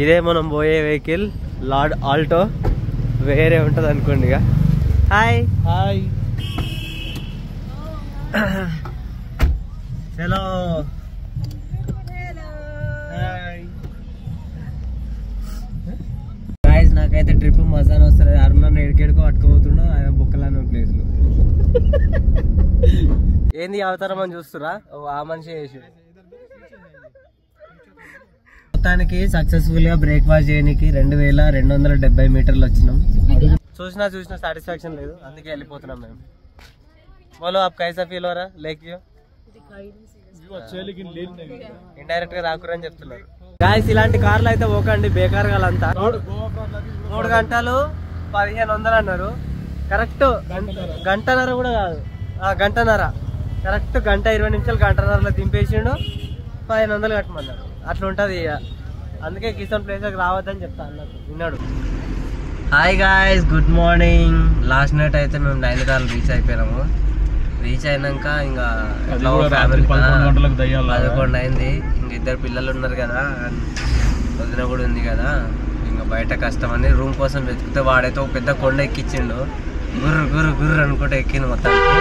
ఇదే మనం పోయే వెహికల్ లార్డ్ ఆల్టో వేరే ఉంటది అనుకోండి ఇక. హాయ్ హాయ్ హలో గాయ్స్, నాకైతే ట్రిప్ మజానే వస్తుంది. అరుణ్ ఎడికెడుకో పట్టుకుపోతుండో ఆయన బుక్కలని ప్లేస్లు. ఏంది అవతారం అని చూస్తురా? ఆ మనిషి చేసి మొత్తానికి సక్సెస్ఫుల్ గా బ్రేక్ఫాస్ట్ చేయడానికి 2270 మీటర్లు వచ్చినాం. చూసినా సాటిస్ఫాక్షన్ లేదు, అందుకే వెళ్ళిపోతున్నాం మేము. बोलो आप कैसा फील हो रहा लेक व्यू? ఇండైరెక్ట్ గా రాకురని చెప్తున్నారు. గాయ్స్, ఇలాంటి కార్లు అయితే పోకండి, బేకార్ గాలంతా. 3 గంటలు 1500 అన్నారు. కరెక్ట్ గంటన్నర కూడా కాదు, గంటన్నర కరెక్ట్. గంట 20 నిమిషాలు గంటన్నరలో దింపేసిండు. 1500 కట్టమన్నారు. అట్లా ఉంటది ఇక. అందుకే కిసాన్ ప్లేస్ రావద్దని చెప్తా అన్నట్టు విన్నాడు. Hi guys, good morning. Last night అయితే మేము నైనితాల్ రీచ్ అయిపోయినాము. రీచ్ అయినాక ఇంకా 11 అయింది. ఇంక 2 పిల్లలు ఉన్నారు కదా, వదిన కూడా ఉంది కదా, ఇంకా బయట కష్టం అని రూమ్ కోసం వెతుకుతే వాడైతే ఒక పెద్ద కొండ ఎక్కించిండు. గుర్రు అనుకుంటే ఎక్కింది మొత్తానికి.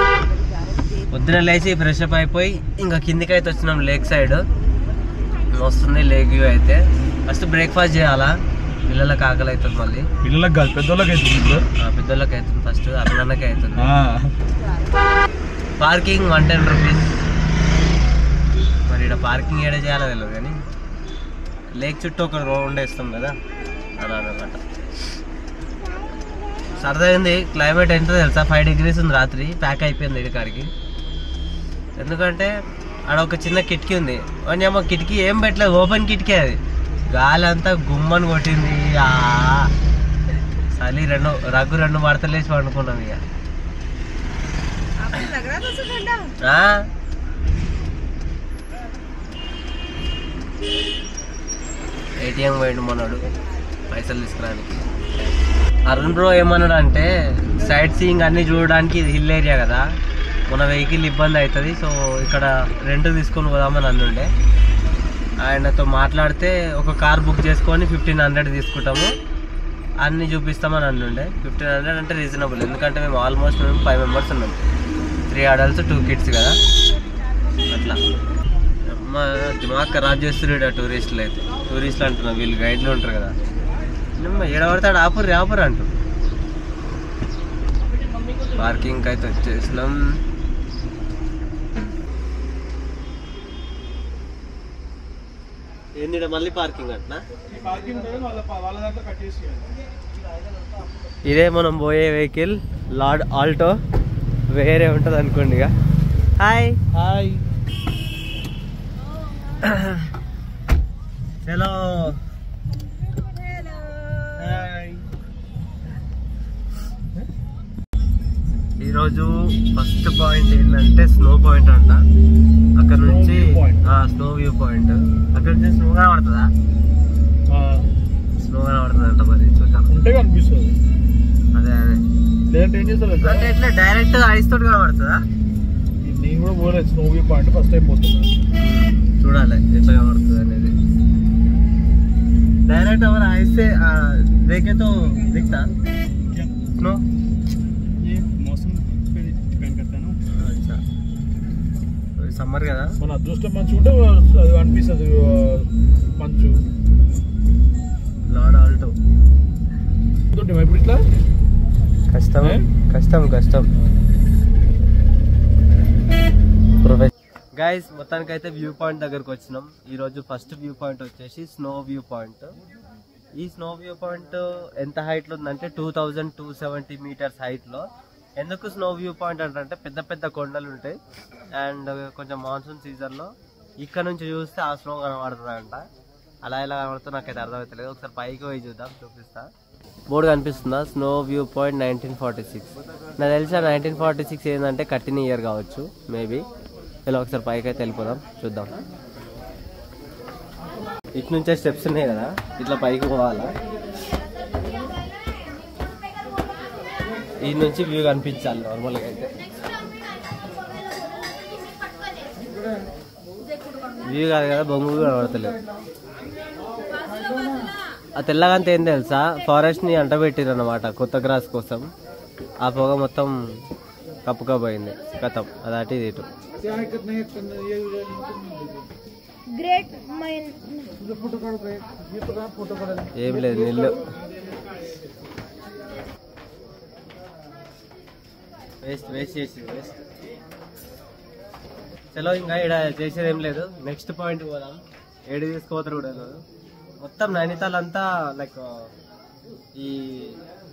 పొద్దున లేచి ఫ్రెష్ అప్ అయిపోయి ఇంకా కిందికి అయితే వచ్చినాం, లేక్ సైడ్ వస్తుంది లేక్ వ్యూ. అయితే ఫస్ట్ బ్రేక్ఫాస్ట్ చేయాలా, పిల్లలకి ఆకలి అవుతుంది. మళ్ళీ పిల్లలకు కాదు, పెద్దోళ్ళకి అవుతుంది. పెద్దోళ్ళకి అవుతుంది, ఫస్ట్ అరుణన్నకి అవుతుంది. Parking 110 rupees. మరి ఇక్కడ పార్కింగ్ ఏడే చేయాలో తెలియదు, కానీ లేక్ చుట్టూ ఒక రౌండ్ వేస్తాం కదా, అలా అనమాట. సరదా అయింది. క్లైమేట్ ఎంతో తెలుసా, 5 degrees ఉంది. రాత్రి ప్యాక్ అయిపోయింది ఇడికాడికి. ఎందుకంటే ఆడ ఒక చిన్న కిటికీ ఉంది, అమ్మ కిటికీ ఏం పెట్టలేదు, ఓపెన్ కిటికీ. అది గాలి అంతా గుమ్మని కొట్టింది. చలి 2 మడతలేసి పండుకున్నాం ఇక. ఏటీఎం పోయిండు మొన్నాడు పైసలు తీసుకురానికి. అరుణ్ బ్రో ఏమన్నాడు అంటే, సైట్ సీయింగ్ అన్ని చూడడానికి ఇది హిల్ ఏరియా కదా, మన వెహికల్ ఇబ్బంది అవుతుంది, సో ఇక్కడ రెంట్ తీసుకొని పోదామని అన్నుండే. ఆయనతో మాట్లాడితే ఒక కార్ బుక్ చేసుకొని 1500 తీసుకుంటాము, అన్నీ చూపిస్తామని అన్నుండే. 1500 అంటే రీజనబుల్, ఎందుకంటే మేము ఆల్మోస్ట్ 5 మెంబర్స్ ఉన్నాం, 3 adults 2 kids కదా. అట్లా మా దిమాగ్ ఖరాబ్ చేస్తున్నారు టూరిస్టులు. అయితే టూరిస్టులు అంటున్నాం, వీళ్ళు గైడ్లు ఉంటారు కదా, ఏడబడతాడు ఆపురు అంటూ. పార్కింగ్ అయితే వచ్చేసినాం. ఏంది మళ్ళీ పార్కింగ్ అంటున్నా. ఇదే మనం పోయే వెహికల్ లార్డ్ ఆల్టో వేరే ఉంటది అనుకోండి ఇక. హాయ్ హాయ్ హలో ఈరోజు ఫస్ట్ పాయింట్ ఏంటంటే స్నో పాయింట్ అంట. అక్కడ నుంచి స్నో వ్యూ పాయింట్. అక్కడ నుంచి స్నో కనబడుతుందా? స్నో కనబడుతుంది అంట, మరి చూద్దాం. కనిపిస్తుంది. అదే ఏం చేస్తారు అంటే ఎట్లా డైరెక్ట్ ఐస్ తోటి కనబడుతుందా? నేను కూడా పోలేదు snow view point, first time పోతున్నా. చూడాలి ఎట్లా కనబడుతుంది అనేది. डायरेक्ट और ऐसे देखे तो दिखता स्नो? ये मौसम पे डिपेंड करता है ना. अच्छा, సమ్మర్ కదా, మన అదృష్టం మంచి ఉంటే అది అనిపిస్తుంది మంచు. లార్డ్ ఆల్టో ఇప్పుడు ఇట్లా కష్టం. గైస్, మొత్తానికి అయితే వ్యూ పాయింట్ దగ్గరకు వచ్చినాం. ఈరోజు ఫస్ట్ వ్యూ పాయింట్ వచ్చేసి స్నో వ్యూ పాయింట్. ఈ స్నో వ్యూ పాయింట్ ఎంత హైట్లో ఉందంటే 2270 మీటర్స్ హైట్లో. ఎందుకు స్నో వ్యూ పాయింట్ అంటే పెద్ద పెద్ద కొండలు ఉంటాయి, అండ్ కొంచెం మాన్సూన్ సీజన్లో ఇక్కడ నుంచి చూస్తే ఆ స్నో కనబడుతుందంట. అలా ఎలా కనబడుతుందో నాకైతే అర్థమవుతలేదు. ఒకసారి పైకి పోయి చూద్దాం, చూపిస్తా. బోర్డు కనిపిస్తుందా? Snow view point 1946. నాకు తెలిసా 1946 ఏంటంటే కట్టిన ఇయర్ కావచ్చు మేబీ. ఇలా ఒకసారి పైకి అయితే వెళ్ళిపోదాం, చూద్దాం. ఇటు నుంచే స్టెప్స్ ఉన్నాయి కదా, ఇట్లా పైకి పోవాలా. ఈ నుంచి వ్యూ కనిపించాలి నార్మల్గా అయితే. వ్యూ కాదు కదా, బొంగు కనబడతలేదు. ఆ తెల్లగంత ఏం తెలుసా, ఫారెస్ట్ ని అంటబెట్టిరు అన్నమాట కొత్త గ్రాస్ కోసం. ఆ పొగ మొత్తం కప్పుకపోయింది, కథం అది అటు ఇది ఇటు. ఏం లేదు నీళ్ళు వేస్ట్ వేస్ట్ చేసింది వేస్ట్. చలో ఇంకా ఇక్కడ చేసేది ఏం లేదు, నెక్స్ట్ పాయింట్ పోదాం. ఏడు తీసుకోవతారు కూడా లేదు. మొత్తం నైనితాల్ అంతా లైక్ ఈ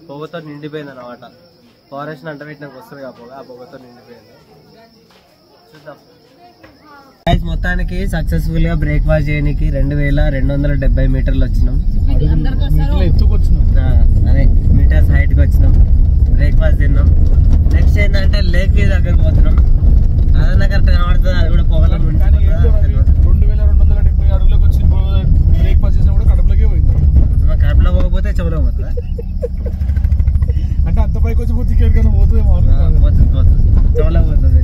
పొగతో నిండిపోయింది అన్నమాట. ఫారెస్ట్ అంటబెట్టినాక వస్తుంది ఆ పొగ, ఆ పొగతో నిండిపోయింది. చూద్దాం. మొత్తానికి సక్సెస్ఫుల్ గా బ్రేక్ఫాస్ట్ చేయడానికి 2270 మీటర్లు వచ్చినాం. అదే మీటర్స్ హైట్ కి వచ్చినాం. బ్రేక్ఫాస్ట్ తిన్నాం. నెక్స్ట్ ఏంటంటే లేక్ వ్యూ దగ్గర పోతున్నాం. అదన్నా కరెక్ట్ కనబడుతుంది, అది కూడా పొగలో 2270 అడుగులకు వచ్చి బ్రేక్ఫాస్ట్ చేసినా కూడా కడుపులోకి పోయింది. కడుపులో పోకపోతే చెవులో పోతుందా? అంటే అంత పైకి వచ్చి పోతే ఎక్కడికైనా పోతుందేమో. పోతుంది పోతుంది, చెవులో పోతుంది.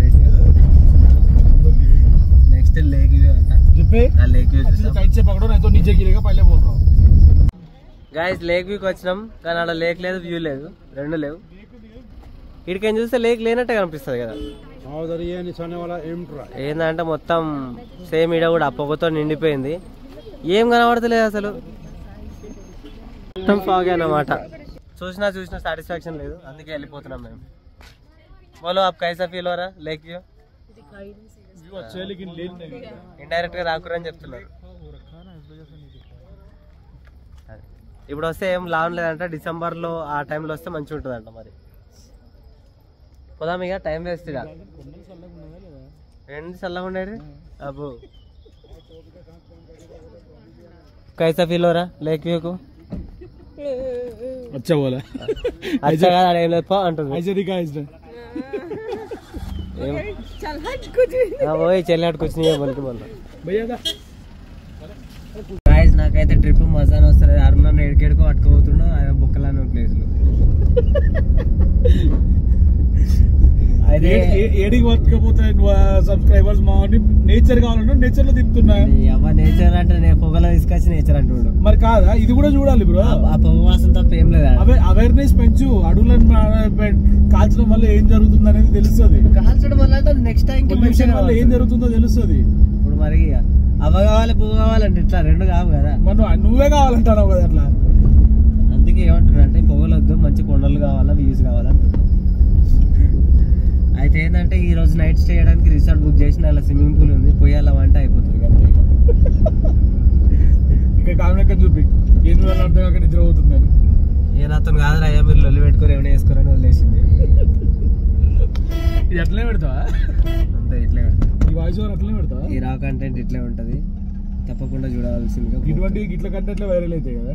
నెక్స్ట్ లేక్ వ్యూ అంట, ఆ లేక్ వ్యూ గాయస్. లేక్ వ్యూకి వచ్చినాం కానీ అక్కడ లేక్ లేదు, వ్యూ లేదు, రెండు లేవు. ఇక్కడికి చూస్తే లేక్ లేనట్టే కనిపిస్తుంది కదా. ఏంటంటే మొత్తం సేమ్ ఈడ కూడా పొగతో నిండిపోయింది, ఏం కనబడతలేదు అసలు. మొత్తం ఫాగ్ అన్నమాట. చూసినా సాటిస్ఫాక్షన్ లేదు, అందుకే వెళ్ళిపోతున్నాం మేము. బోలో आप कैसा फील हो रहा लेक व्यू? ఇండైరెక్ట్ గా రాకురని చెప్తున్నారు. ఇప్పుడు వస్తే ఏం లాభం లేదంట, డిసెంబర్ లో ఆ టైంలో వస్తే మంచిగా ఉంటుందంట. మరి పోదాం ఇక, టైం వేస్ట్ ఇక. ఏంటి చల్లగా ఉండేది అబ్బో. कैसा फील हो रहा लेक व्यू को? अच्छा बोला, अच्छा का अंటుంది. చెల్లెట్ కూర్చుని గాయస్. నాకైతే ట్రిప్ మజానే వస్తుంది. అరుణ ఎడికెడుకో పట్టుకుపోతుండో ఆయన బుక్కలని ప్లేస్లు. అయితే ఏడికి పట్టుకపోతాయి సబ్స్క్రైబర్స్ మా నేచర్ కావాలంటే నేచర్ లో తిప్పుతున్నా. నేచర్ అంటే నేను పొగలో తీసుకొచ్చి నేచర్ అంటున్నాడు. మరి కాదా, ఇది కూడా చూడాలి బ్రో. ఆ పొగ వాసన తప్ప ఏం లేదా. అవేర్నెస్ పెంచు, అడవులను కాల్చడం వల్ల ఏం జరుగుతుంది అనేది తెలుస్తుంది. కాల్చడం వల్ల నెక్స్ట్ టైం వల్ల ఏం జరుగుతుందో తెలుస్తుంది. ఇప్పుడు మరి అవ కావాలి పువ్వు కావాలంటే ఇట్లా రెండు కావు కదా. మనం నువ్వే కావాలంటావు కదా అట్లా. అందుకే ఏమంటున్నా అంటే పొగలొద్దు, మంచి కొండలు కావాలా, వ్యూస్ కావాలంటున్నా. అయితే ఏంటంటే ఈ రోజు నైట్ స్టే చేయడానికి రిసార్ట్ బుక్ చేసిన, అలా స్విమ్మింగ్ పూల్ ఉంది, పోయేలా వంట అయిపోతుంది కదా. ఇంకా కామెడీ చూపి ఏం అర్థం కాక నిద్ర అవుతుంది. నేను అతను కాదు అయ్యా, మీరు లొల్లి పెట్టుకొని ఏమైనా వేసుకోరని వదిలేసింది. ఇది అట్లనే పెడతావా? అంతే ఇట్లే పెడతా. ఈ వాయిస్ ఓవర్ అట్లనే పెడతావా? ఈ రా కంటెంట్ ఇట్లే ఉంటది, తప్పకుండా చూడాల్సిందిగా. ఇటువంటి ఇట్లా కంటెంట్ వైరల్ అవుతాయి కదా.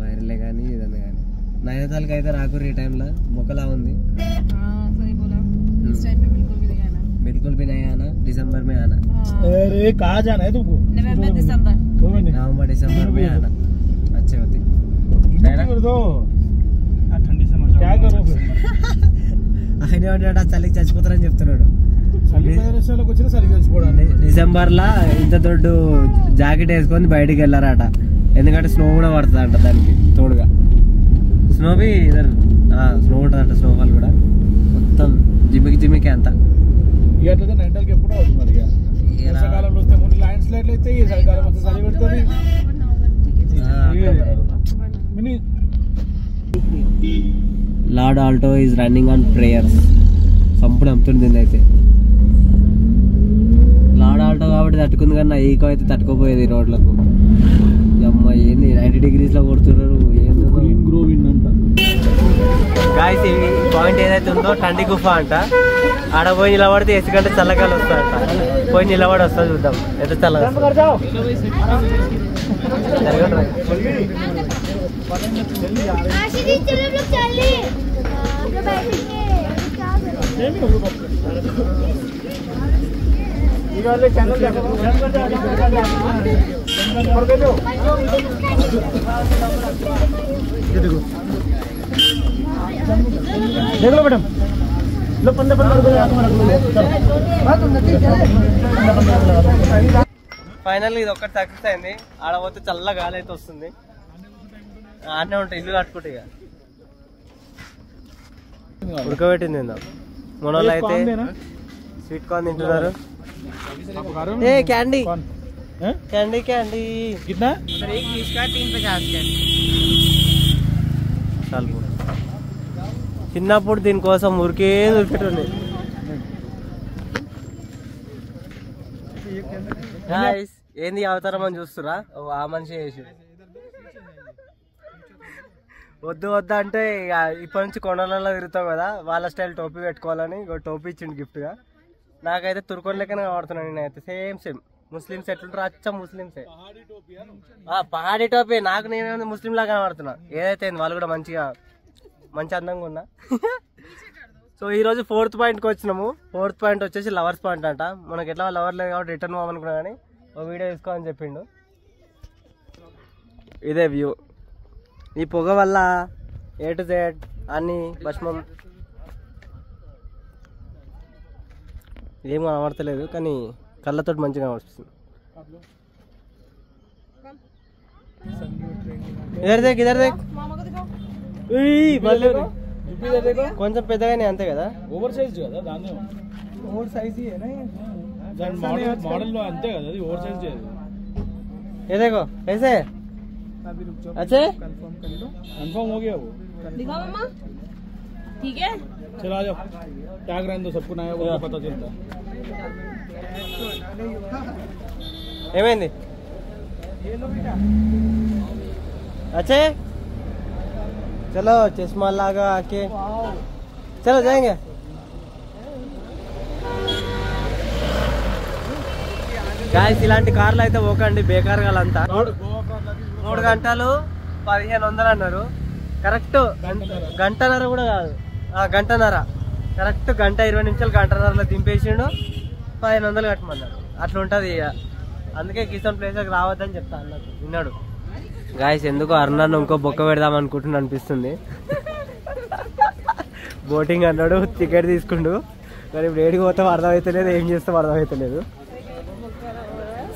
వైరలే కానీ ఏదన్నా కానీ. నైనితాల్కి అయితే రాకూరు ఈ టైంలో మొక్కలా ఉంది. बिल्कुल भी नहीं आना, दिसंबर में आना. अरे कहाँ जाना है तुमको? नवंबर दिसंबर में आना अच्छे होते. क्या करो ఆయన చలికి చచ్చిపోతారని చెప్తున్నాడు. చలి ప్రదేశాలకు వచ్చిన చలి చచ్చిపోవడానికి. డిసెంబర్ లా ఇంత దొడ్డు జాకెట్ వేసుకొని బయటికి వెళ్ళారట, ఎందుకంటే స్నో కూడా పడుతుంది అంట దానికి తోడుగా. స్నో బి స్నో ఉంటుందంట, స్నోఫాల్ కూడా మొత్తం జిమ్మికి అంతా. ఇట్లయితే నైన్టాల్కి ఎప్పుడు అవుతుంది మరి. వర్షాకాలంలో వస్తే ముందు ల్యాండ్ స్లైడ్లు అయితే, ఈ చలికాలం వస్తే చలి పెడుతుంది. Lord alto is running on prayers. సంపుడు అమ్ముతుంది దీన్ని అయితే. లార్డ్ ఆల్టో కాబట్టి తట్టుకుంది, కానీ నా ఈకో అయితే తట్టుకోపోయేది ఈ రోడ్లకు. అమ్మ ఏంది 90 degrees లో కొడుతున్నారు. గాయస్ ఈ పాయింట్ ఏదైతే ఉందో టండి గుఫా అంట. ఆడ పోయి నిలబడితే ఏసీ కంటే చల్లగాలి వస్తుందంట. పోయి నిలబడి వస్తా, చూద్దాం ఎంత చల్లగా. देखो मैडम लो 15 ఫైనల్ ఇది ఒక్కటి సక్సెస్ అయింది. ఆడ పోతే చల్ల గాలి అయితే వస్తుంది. ఆడనే ఉంటాయి ఇల్లు కట్టుకుంటే ఇక ఉడకబెట్టింది మన వాళ్ళు అయితే స్వీట్ కార్న్ తింటున్నారు. ఏ క్యాండీ క్యాండీ క్యాండీ చిన్నప్పుడు దీనికోసం ఊరికే దొరికేటండి. ఏంది అవతారం అని చూస్తురా? ఆ మనిషి చేసి వద్దు వద్దు అంటే ఇక ఇప్పటి నుంచి కొండలలో తిరుగుతావు కదా, వాళ్ళ స్టైల్ టోపీ పెట్టుకోవాలని టోపీ ఇచ్చిండు గిఫ్ట్ గా. నాకైతే తుర్కొని లెక్కనే కనబడుతున్నాను నేనైతే. సేమ్ ముస్లిమ్స్ ఎట్లుంటారు అచ్చ ముస్లిమ్సే. పహాడీ టోపీ. నాకు నేను ముస్లిం లాగా కనబడుతున్నా. ఏదైతే వాళ్ళు కూడా మంచి అందంగా ఉన్నా. సో ఈ రోజు 4th పాయింట్కి వచ్చినాము. 4th పాయింట్ వచ్చేసి లవర్స్ పాయింట్ అంట. మనకి ఎట్లా లవర్ లేదు కాబట్టి రిటర్న్ పోవాలనుకున్నా కానీ ఓ వీడియో తీసుకోవాలని చెప్పిండు. ఇదే వ్యూ. ఈ పొగ వల్ల A to Z అన్ని భస్మం ఏం కనబడతలేదు కానీ కళ్ళతో మంచిగా కనబడుతుంది. కొంచెం పెద్దగానే అంతే కదా. ఓవర్ సైజ్ కదా దాన్ని. ఓవర్ సైజ్ మॉडल లో అంతే కదా, అది ఓవర్ సైజ్ है। ये देखो कैसे अभी रुक जाओ, अच्छे कंफर्म कर लो। कंफर्म हो गया वो। दिखाओ मम्मा, ठीक है चलो आ जाओ, टैग रहने दो, सबको नया वो पता चलता। ఏమైంది अच्छे चलो चश्मा लगा के चलो जाएंगे। గాయ్స్ ఇలాంటి కార్లు అయితే పోకండి, బేకార్ గాలంతా. 3 గంటలు 1500 అన్నారు. కరెక్ట్ గంటన్నర కూడా కాదు, గంటన్నర కరెక్ట్. గంట 20 నిమిషాలు గంటన్నరలో దింపేసిండు. 1500 కట్టమన్నాడు. అట్లా ఉంటుంది ఇక. అందుకే కిషన్ ప్లేస్కి రావద్దని చెప్తా అన్నట్టు విన్నాడు. గాయస్ ఎందుకో అరుణాన్ని ఇంకో బొక్క పెడదాం అనుకుంటున్నా అనిపిస్తుంది. బోటింగ్ అన్నాడు, టికెట్ తీసుకుండు. మరి ఇప్పుడు ఏడికి పోతాం అర్థమవుతలేదు, ఏం చేస్తాం అర్థమవుతలేదు.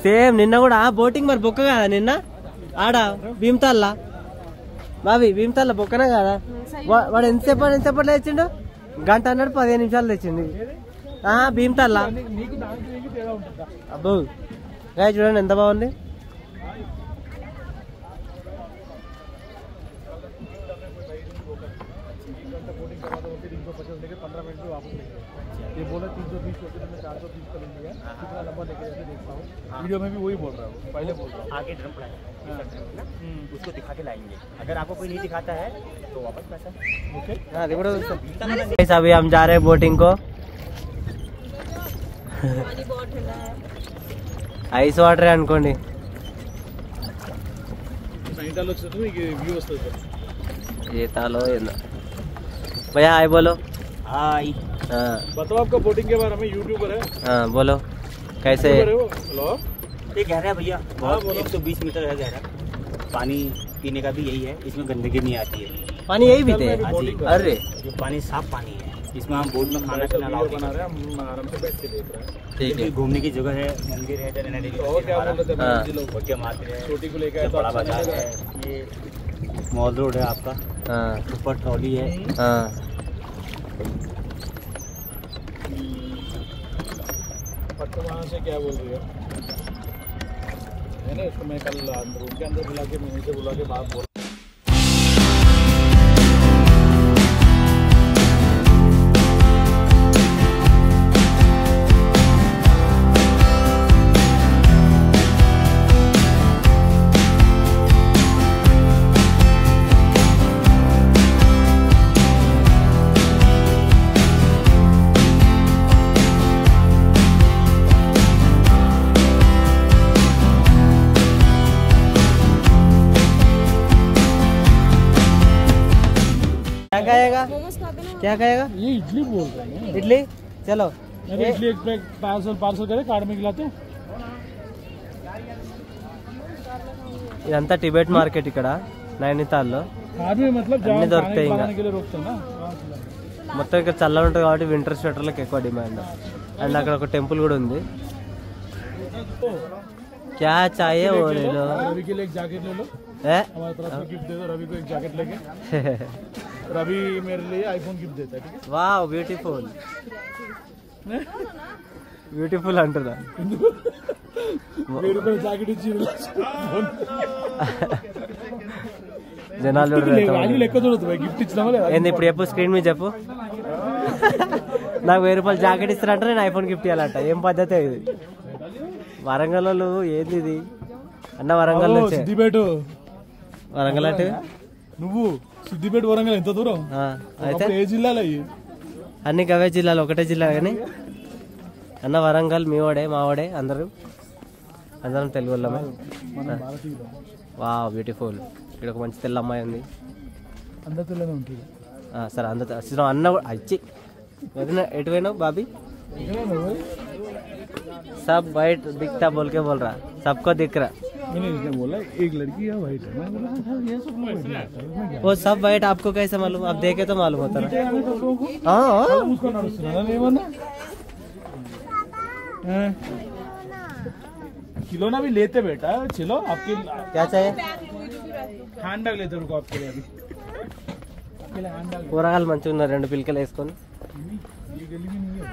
సేమ్ నిన్న కూడా బోటింగ్ మరి బొక్క కదా నిన్న ఆడ భీమతాల్లా. బాబీ భీమతాల్లా బొక్కనే కదా. వాడు ఎంతసేపట్లో తెచ్చిండు? గంట అన్నాడు, 15 నిమిషాలు తెచ్చిండు భీమతాల్లా. అబ్బో గాయ చూడండి ఎంత బాగుంది. ये बोला 320 होते तो मैं 420 का लूंगा। कितना लंबा लेके जाके देखता हूँ। वीडियो में भी वही बोल रहा हूँ, पहले बोल रहा हूँ। आगे ड्रम पड़ा है उसको दिखा के लाएंगे। अगर आपको कोई नहीं दिखाता है तो वापस पैसा। ओके अभी हम जा रहे हैं बोटिंग को. ఐస్ వాటర్ అనుకోండి. నైటాలో వచ్చేది మీకు వ్యూ వస్తుంది. ఏతాలో ఏందో भैया हाय बोलो. हाय बताओ आपका बोटिंग के बारे में, यूट्यूबर है। हाँ बोलो कैसे. हेलो ये गहरा है भैया, बहुत 120 मीटर है गहरा। पानी पीने का भी यही है, इसमें गंदगी नहीं आती है। पानी यही पीते हैं? अरे ये पानी साफ पानी है, इसमें हम बोट में खाना पीना अलाउ बना रहे हैं, हम आराम से बैठ के देख रहे हैं। ठीक है. घूमने की जगह है, मंदिर है, और क्या बोल रहे थे लोग? भोटिया मार्केट है, छोटी को लेकर बड़ा बाजार है, ये मॉल रोड है आपका, हाँ ऊपर ट्रॉली है। हाँ पट्टू वहाँ से क्या बोल रही है ना, इसको मैं कल रूम के अंदर बुला के मम्मी से बुला के बात बोल। क्या खाएगा, क्या खाएगा? ये इडली बोल रहे हैं। इडली चलो. अरे इडली एक प्लेट पार्सल करे, कार्ड में खिलाते हैं। ఇదంతా టిబెట్ మార్కెట్ ఇక్కడ నైనితాల్లో. कार्ड में मतलब అన్ని దొరుకుతాయి ఇంకా. के लिए रोकते हैं ना। మొత్తం ఇక్కడ చల్లగా ఉంటుంది కాబట్టి వింటర్ స్వెటర్లకు ఎక్కువ డిమాండ్. అండ్ అక్కడ ఒక టెంపుల్ కూడా ఉంది. క్యా చాయే ఓ లే लो. अभी के लिए एक जैकेट ले लो। हमारे तरफ से गिफ्ट दे दो रवि को एक जैकेट लेके रवि मेरे लिए आईफोन गिफ्ट देता है ठीक है वाव ब्यूटीफुल బ్యూటిఫుల్ అంటున్నా జాకెట్ ఇచ్చి జనాలు లెక్క చూడదు గిఫ్ట్ ఇచ్చినామా ఏంది ఇప్పుడు చెప్పు స్క్రీన్ మీద చెప్పు నాకు 1000 రూపాయలు జాకెట్ ఇస్తారంటే నేను ఐఫోన్ గిఫ్ట్ ఇవ్వాలంట ఏం పద్ధతి ఇది వరంగల్ వాళ్ళు ఏంది ఇది అన్న వరంగల్ సిద్దిపేట వరంగల్ అంటే నువ్వు సిద్దిపేట వరంగల్ ఎంత దూరం అయితే ఏ జిల్లాలో అయ్యి అన్ని అవే జిల్లాలు ఒకటే జిల్లా కానీ అన్న వరంగల్ మీ వాడే మా వాడే అందరం తెలుగు వాళ్ళమే వా బ్యూటిఫుల్ ఇక్కడ ఒక మంచి తెల్ల అమ్మాయి ఉంది అందరు తెల్లనే ఉంటుంది సరే అందరు అన్న అచ్చి వదిన ఎటు పోయినావు బాబీ सब वाइट दिखता बोल के बोल रहा सबको दिख रहा मैंने इसने बोला एक लड़की है वाइट है ये सब वो सब वाइट आपको कैसे मालूम आप देखे तो मालूम होता ना उसको नाम सुना नहीं माना खिलौना भी लेते बेटा चलो आपके क्या चाहिए हैंड बैग लेते रुको आपके लिए अभी కూరగాయలు మంచిగా ఉన్నారు 2 పిల్లకలు వేసుకొని ये गली में नहीं है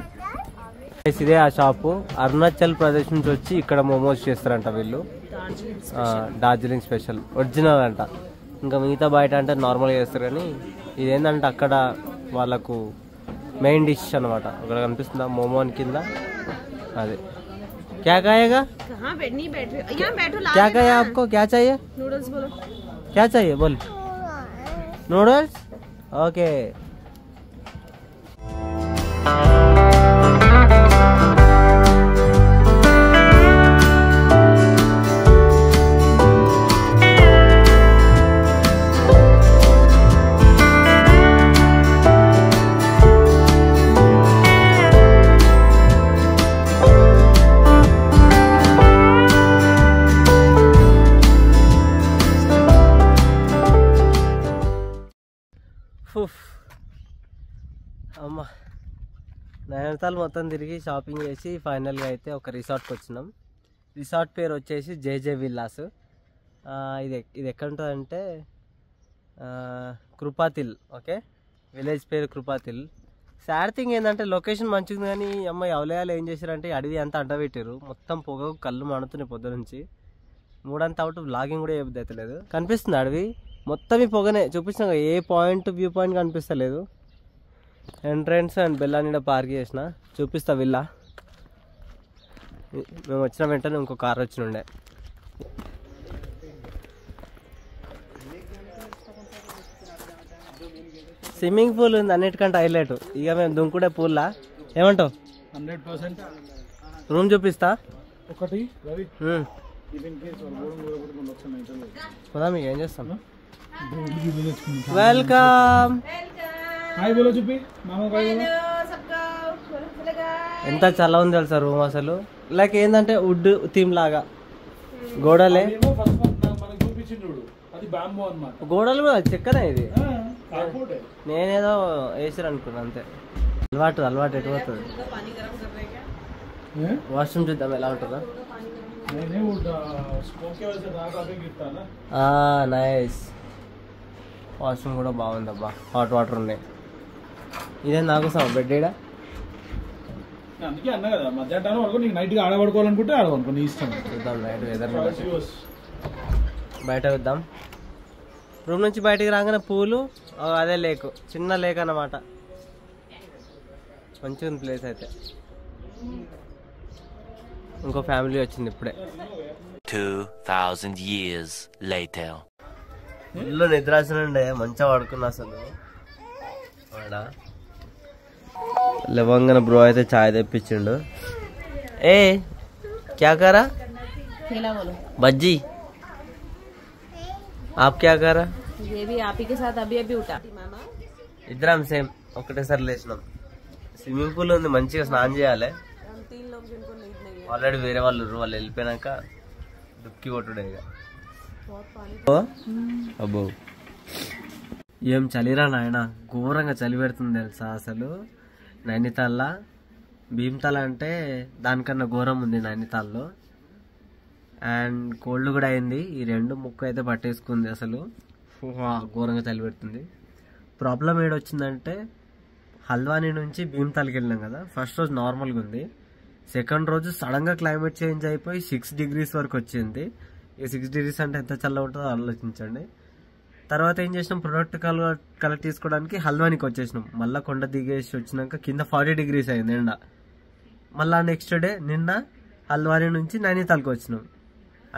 ఇదే ఆ షాపు అరుణాచల్ ప్రదేశ్ నుంచి వచ్చి ఇక్కడ మోమోస్ చేస్తారంట వీళ్ళు డార్జిలింగ్ స్పెషల్ ఒరిజినల్ అంట ఇంకా మిగతా బయట అంటే నార్మల్గా చేస్తారు కానీ ఇదేంటంటే అక్కడ వాళ్ళకు మెయిన్ డిష్ అనమాట అక్కడ కనిపిస్తుందా మోమో కింద అదే क्या खाएगा कहाँ नहीं बैठ रहे यहाँ बैठो क्या खाया आपको क्या चाहिए नूडल्स बोलो क्या चाहिए बोल नूडल्स ओके అమ్మ నైనితాల్ మొత్తం తిరిగి షాపింగ్ చేసి ఫైనల్గా అయితే ఒక రిసార్ట్కి వచ్చినాం. రిసార్ట్ పేరు వచ్చేసి జేజే విల్లాస్. ఇది ఎక్కడ ఉంటుందంటే కృపాతిల్. ఓకే, విలేజ్ పేరు కృపాతిల్. సాడ్ థింగ్ ఏంటంటే లొకేషన్ మంచిది కానీ అమ్మ ఎవలేయాలు ఏం చేశారంటే అడవి అంతా అడ్డబెట్టారు. మొత్తం పొగ కళ్ళు మండుతున్నాయి పొద్దు నుంచి. మూడంతా అవుట్ బ్లాగింగ్ కూడా ఏదైతలేదు. కనిపిస్తుంది అడవి మొత్తం ఈ పొగనే చూపించిన, ఏ పాయింట్ వ్యూ పాయింట్ కనిపిస్తలేదు. ఎంట్రన్స్ అండ్ బెల్లానిడ పార్క్ చేసిన చూపిస్తా విల్లా. మేము వచ్చిన వెంటనే ఇంకో కార్ వచ్చి ఉండే. స్విమ్మింగ్ పూల్ ఉంది అన్నిటికంటే హైలైట్. ఇక మేము దుంకుడే పూల్లా. ఏమంటావు? 100% రూమ్ చూపిస్తా ఒకటి. కదా మీకు ఏం చేస్తాం. వెల్కమ్. హాయ్ బోలో చూపి మామ. ఎంత చల్ల ఉంది తెలుసా రూమ్ అసలు. లైక్ ఏంటంటే వుడ్ థీమ్ లాగా గోడలే. గోడలు కూడా చెక్కనే. ఇది నేనేదో వేసారు అనుకున్నా అంతే. అలవాటు ఎటు పోతుంది. వాష్రూమ్ చూద్దాం ఎలా ఉంటుందా. నైస్. వాష్రూమ్ కూడా బాగుంది అబ్బా. హాట్ వాటర్ ఉన్నాయి. ఇదే నాకు బెడ్ ఈడ. అందుకే అన్నా కదా మధ్యాహ్నం వరకు నీకు నైట్గా ఆడబడుకోవాలనుకుంటే ఆడబడుకో, నీ ఇష్టం. చూద్దాం నైట్ వెదర్ బయట చూద్దాం. రూమ్ నుంచి బయటికి రాగానే పూలు, అదే లేక్, చిన్న లేక్ అన్నమాట. మంచిగా ఉంది ప్లేస్ అయితే. ఇంకో ఫ్యామిలీ వచ్చింది ఇప్పుడే. 2000 years later. ఇల్లు నిద్రాసనండే మంచిగా పడుకున్నా అసలు. లేవంగాన బ్రో అయితే చాయ్ తెప్పించిండు. ఏ క్యా కరా? బజ్జీ. आप क्या कर रहा? ये भी आप ही के साथ अभी उठा. ఇద్దరం సేమ్ ఒకటేసారి లేచినాం. స్విమ్మింగ్ పూల్ ఉంది, మంచిగా స్నానం చేయాలి. ఆల్రెడీ వేరే వాళ్ళు వెళ్ళిపోయినాక దుక్కి కొట్టుడే. అబ్బో ఏం చలిరా నాయన, ఘోరంగా చలి పెడుతుంది తెలుసా అసలు. నైనితాల్లో భీమ్తాల్ అంటే దానికన్నా ఘోరం ఉంది నైనితాల్లో. అండ్ కోల్డ్ కూడా అయింది. ఈ రెండు ముక్కు అయితే పట్టేసుకుంది. అసలు ఘోరంగా చలి పెడుతుంది. ప్రాబ్లం ఏడొచ్చిందంటే హల్ద్వానీ నుంచి భీమ్తాల్కి వెళ్ళినాం కదా. ఫస్ట్ రోజు నార్మల్గా ఉంది. సెకండ్ రోజు సడన్గా క్లైమేట్ చేంజ్ అయిపోయి 6 degrees వరకు వచ్చింది. ఈ 6 degrees అంటే ఎంత చల్ల ఉంటుందో ఆలోచించండి. తర్వాత ఏం చేసినాం, ప్రొడక్ట్ కలెక్ట్ తీసుకోవడానికి హల్ద్వానీకి వచ్చేసినాం. మళ్ళీ కొండ దిగేసి వచ్చినాక కింద 40 degrees అయింది ఎండ. మళ్ళీ నెక్స్ట్ డే నిన్న హల్ద్వానీ నుంచి నైనితాల్కి వచ్చినాం.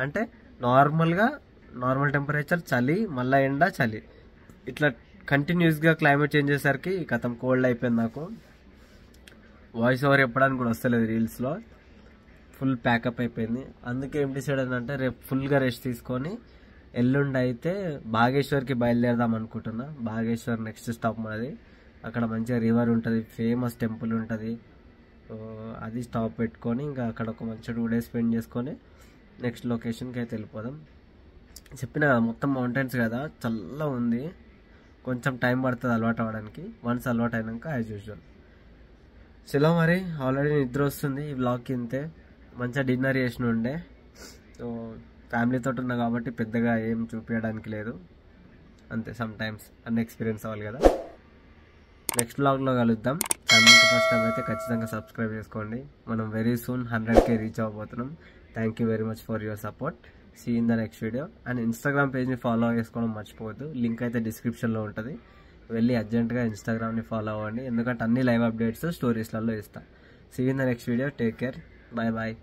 అంటే నార్మల్ టెంపరేచర్, చలి, మళ్ళీ ఎండ, చలి, ఇట్లా కంటిన్యూస్గా క్లైమేట్ చేంజ్ చేసేసరికి కథం కోల్డ్ అయిపోయింది. నాకు వాయిస్ ఓవర్ చెప్పడానికి కూడా వస్తలేదు రీల్స్లో. ఫుల్ ప్యాకప్ అయిపోయింది. అందుకే ఏం డిసైడ్ అయిందంటే రేపు ఫుల్గా రెస్ట్ తీసుకొని ఎల్లుండి అయితే బాగేశ్వర్కి బయలుదేరదాం అనుకుంటున్నా. బాగేశ్వర్ నెక్స్ట్ స్టాప్ మనది. అక్కడ మంచిగా రివర్ ఉంటుంది, ఫేమస్ టెంపుల్ ఉంటుంది. అది స్టాప్ పెట్టుకొని ఇంకా అక్కడ ఒక మంచి 2 days స్పెండ్ చేసుకొని నెక్స్ట్ లొకేషన్కి అయితే వెళ్ళిపోదాం. చెప్పిన కదా మొత్తం మౌంటైన్స్ కదా, చల్లగా ఉంది. కొంచెం టైం పడుతుంది అలవాటు అవ్వడానికి. వన్స్ అలవాటు అయినాక యాజ్ యూజువల్. చలో మరి, ఆల్రెడీ నిద్ర వస్తుంది. ఈ బ్లాగ్కి ఇంతే. మంచిగా డిన్నర్ చేసిన ఉండే. సో ఫ్యామిలీతో ఉన్నా కాబట్టి పెద్దగా ఏం చూపించడానికి లేదు. అంతే, సమ్ టైమ్స్ అన్ని ఎక్స్పీరియన్స్ అవ్వాలి కదా. నెక్స్ట్ బ్లాగ్లో కలుద్దాం. ఛానల్కి ఫస్ట్ టైం అయితే ఖచ్చితంగా సబ్స్క్రైబ్ చేసుకోండి. మనం వెరీ సూన్ 100K రీచ్ అవ్వబోతున్నాం. Thank you very much for your support. See in the next video. And Instagram పేజ్ని ఫాలో చేసుకోవడం మర్చిపోవద్దు. లింక్ అయితే డిస్క్రిప్షన్లో ఉంటుంది. వెళ్ళి అర్జెంట్గా ఇన్స్టాగ్రామ్ని ఫాలో అవ్వండి. ఎందుకంటే అన్ని లైవ్ అప్డేట్స్ స్టోరీస్లలో ఇస్తాను. See in the next video. Take care. Bye bye.